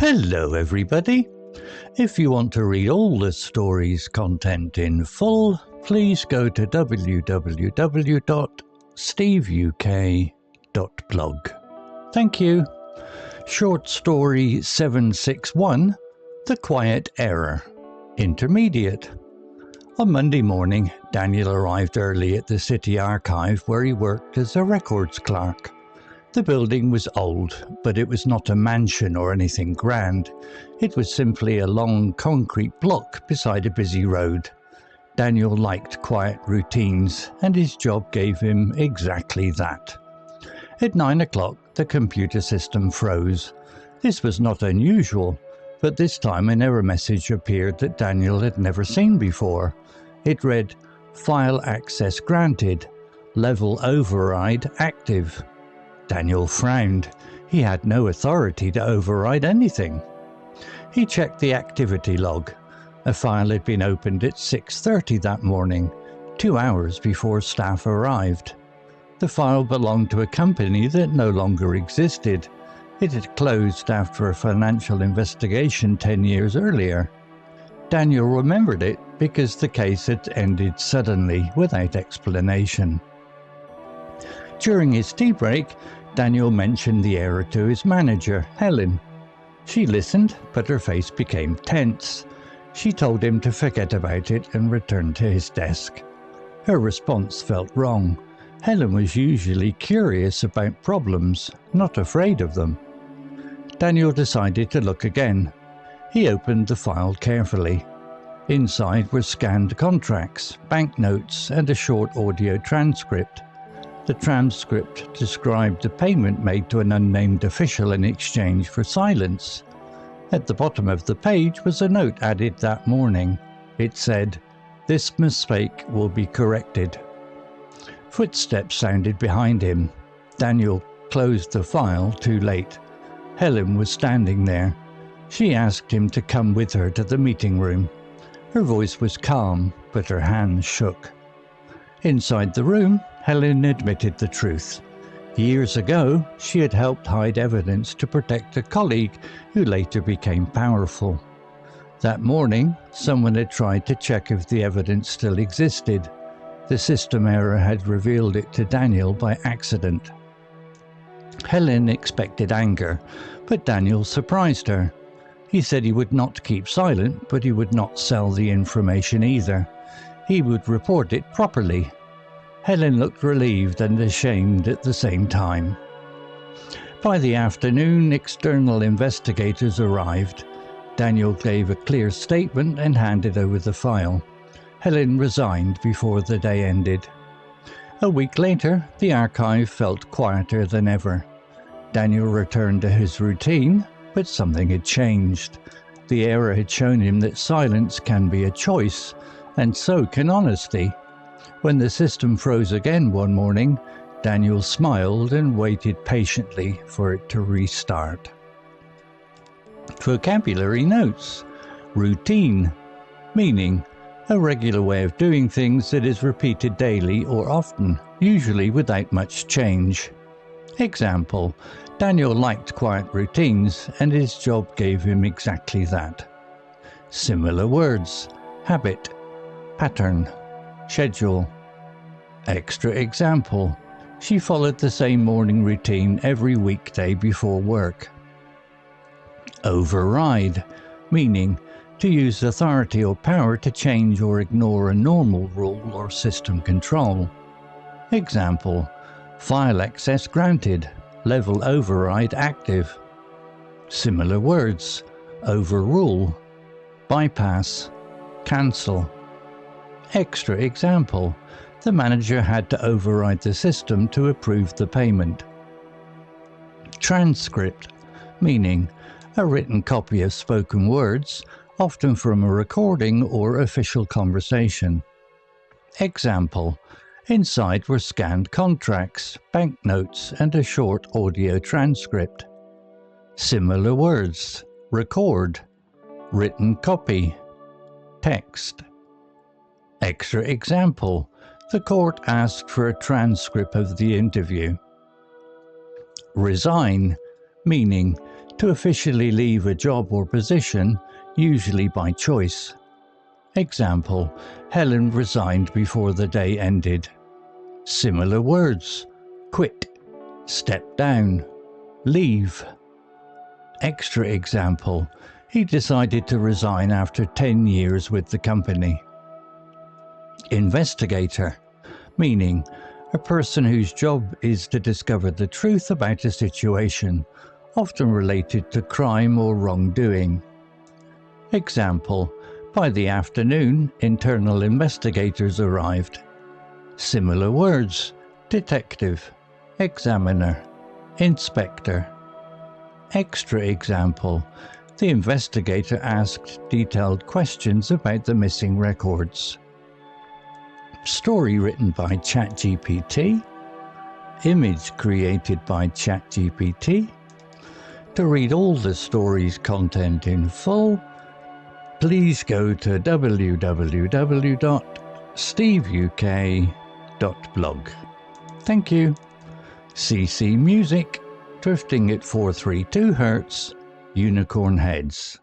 Hello everybody. If you want to read all the story's content in full, please go to www.steveuk.blog. Thank you. Short story 761, The Quiet Error. Intermediate. On Monday morning, Daniel arrived early at the city archive where he worked as a records clerk. The building was old, but it was not a mansion or anything grand. It was simply a long concrete block beside a busy road. Daniel liked quiet routines, and his job gave him exactly that. At 9 o'clock, the computer system froze. This was not unusual, but this time an error message appeared that Daniel had never seen before. It read, "File access granted. Level override active." Daniel frowned. He had no authority to override anything. He checked the activity log. A file had been opened at 6:30 that morning, 2 hours before staff arrived. The file belonged to a company that no longer existed. It had closed after a financial investigation 10 years earlier. Daniel remembered it because the case had ended suddenly without explanation. During his tea break, Daniel mentioned the error to his manager, Helen. She listened, but her face became tense. She told him to forget about it and return to his desk. Her response felt wrong. Helen was usually curious about problems, not afraid of them. Daniel decided to look again. He opened the file carefully. Inside were scanned contracts, banknotes, and a short audio transcript. The transcript described a payment made to an unnamed official in exchange for silence. At the bottom of the page was a note added that morning. It said, "This mistake will be corrected." Footsteps sounded behind him. Daniel closed the file too late. Helen was standing there. She asked him to come with her to the meeting room. Her voice was calm, but her hands shook. Inside the room, Helen admitted the truth. Years ago, she had helped hide evidence to protect a colleague who later became powerful. That morning, someone had tried to check if the evidence still existed. The system error had revealed it to Daniel by accident. Helen expected anger, but Daniel surprised her. He said he would not keep silent, but he would not sell the information either. He would report it properly. Helen looked relieved and ashamed at the same time. By the afternoon, external investigators arrived. Daniel gave a clear statement and handed over the file. Helen resigned before the day ended. A week later, the archive felt quieter than ever. Daniel returned to his routine, but something had changed. The error had shown him that silence can be a choice, and so can honesty. When the system froze again one morning, Daniel smiled and waited patiently for it to restart. Vocabulary notes. Routine. Meaning, a regular way of doing things that is repeated daily or often, usually without much change. Example, Daniel liked quiet routines and his job gave him exactly that. Similar words. Habit. Pattern. Schedule. Extra example. She followed the same morning routine every weekday before work. Override. Meaning, to use authority or power to change or ignore a normal rule or system control. Example. File access granted. Level override active. Similar words. Overrule. Bypass. Cancel. Extra example. The manager had to override the system to approve the payment. Transcript. Meaning, a written copy of spoken words, often from a recording or official conversation. Example. Inside were scanned contracts, banknotes, and a short audio transcript. Similar words. Record. Written copy. Text. Extra example. The court asked for a transcript of the interview. Resign, meaning To officially leave a job or position, usually by choice. Example, Helen resigned before the day ended. Similar words, quit, step down, leave. Extra example, he decided to resign after 10 years with the company. Investigator, meaning a person whose job is to discover the truth about a situation, often related to crime or wrongdoing. Example, by the afternoon, internal investigators arrived. Similar words, detective, examiner, inspector. Extra example, the investigator asked detailed questions about the missing records. Story written by ChatGPT. Image created by ChatGPT. To read all the story's content in full, please go to www.steveuk.blog. Thank you. CC Music, drifting at 432 Hz, Unicorn Heads.